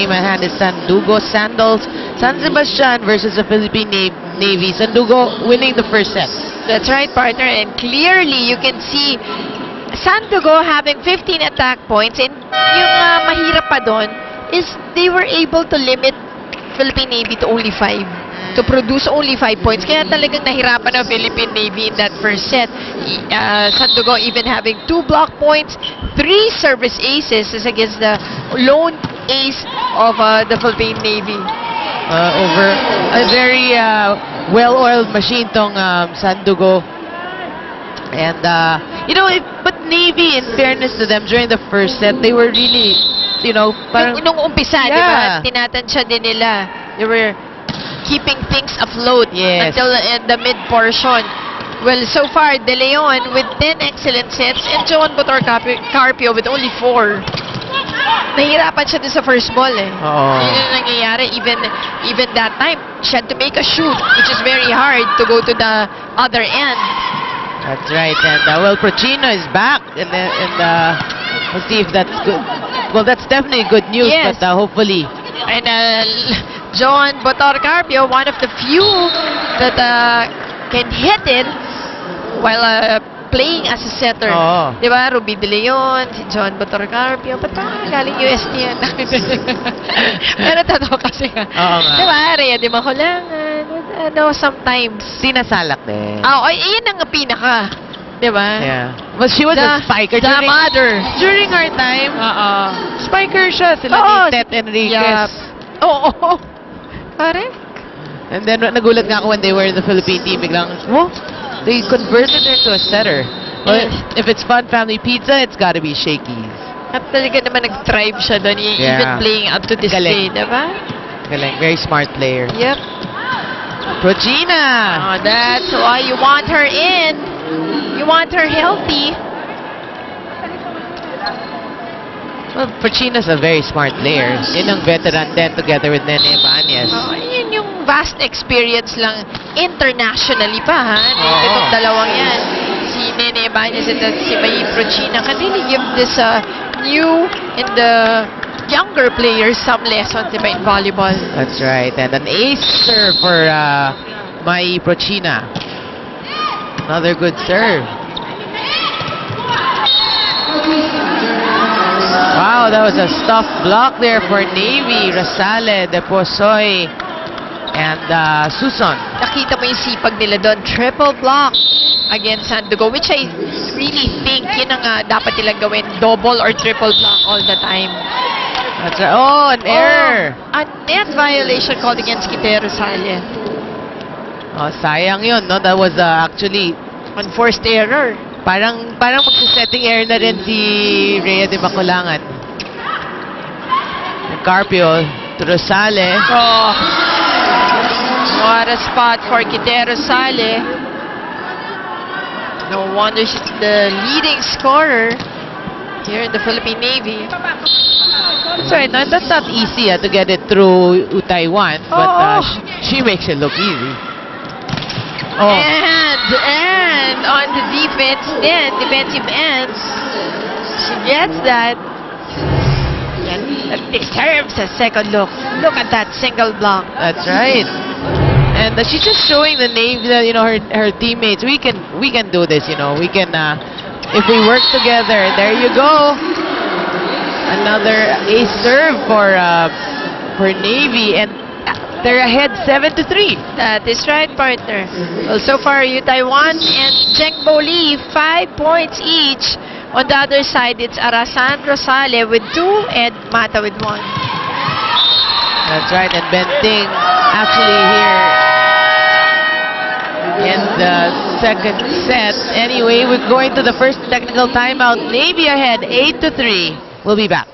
game at hand is Sandugo Sandals San Sebastian versus the Philippine Navy. Sandugo winning the first set. That's right, partner. And clearly, you can see Sandugo having 15 attack points. And yung mahirap pa doon is they were able to limit Philippine Navy to only 5. To produce only 5 points. Kaya talagang nahirapan ang Philippine Navy in that first set. Sandugo even having 2 block points, 3 service aces is against the lone ace of the Philippine Navy. Over a very well-oiled machine tong Sandugo. And, you know, but Navy, in fairness to them, during the first set, they were really, you know, parang... Nung umpisa, yeah, di ba? Tinatansya din nila. They were keeping things afloat until the mid-portion. Well, so far, De Leon with 10 excellent sets and Joan Botor Carpio with only 4. Nahihirapan siya dun sa first ball eh. Yun yung nangyayari. Even that time, she had to make a shoot, which is very hard to go to the other end. That's right. And, well, Prochino is back. And we'll see if that's good. Well, that's definitely good news, but hopefully. And Joan Botor Carpio, one of the few that can hit it while playing as a setter. Di ba? Ruby De Leon, si Joan Botor Carpio. Ba't galing UST yan? Pero totoo kasi nga. Di ba? Rhea Di Maculangan. Sometimes. Sinasalak din. Iyan ang pinaka. Di ba? Yeah. Well, she was a spiker. The mother. During our time, spiker siya. Sila ni Tet Enriquez. Correct. And then, nagulat nga ako when they were in the Philippine team. Biglang, they converted her to a setter. Well, if it's Fun Family Pizza, it's gotta be Shakey's. At talaga naman nag-thrive siya doon. Even playing up to this day, diba? Galing. Very smart player. Yep. Progina. That's why you want her in. You want her healthy. Well, Progina's a very smart player. Yun ang veteran din together with Nene Ibanez. Yun yung vast experience lang internationally pa, ha? Itong dalawang yan. Si Nene Ibanez at si Mai Progina can really give this new and the younger players some lessons in volleyball. That's right. And an ace serve for Mai Progina. Another good serve. Wow, that was a stuffed block there for Navy. Rosale, De Posoy, and Suson. Nakita mo yung sipag nila doon. Triple block against Sandugo, which I really think yun ang dapat nilang gawin. Double or triple block all the time. That's right. An error. A net violation called against Kite Rosale. Sayang yun, no? That was actually unforced error. Parang magsisetting error na rin si Rhea Di Maculangan. Carpio to Rosale. What a spot for Kite Rosale. No wonder she's the leading scorer here in the Philippine Navy. That's right. No, that's not easy to get it through Taiwan, but she makes it look easy. And on the defensive end, she gets that. That deserves a second look. Look at that single block. That's right. And she's just showing the Navy, you know, her teammates, we can do this. You know, we can if we work together. There you go. Another ace serve for Navy, and they're ahead 7-3. That is right, partner. Well, so far, Taiwan and Zhengbo Li, 5 points each. On the other side, it's Arasan Rosale with 2 and Mata with 1. That's right, and Benting actually here in the second set. Anyway, we're going to the first technical timeout. Navy ahead 8-3. We'll be back.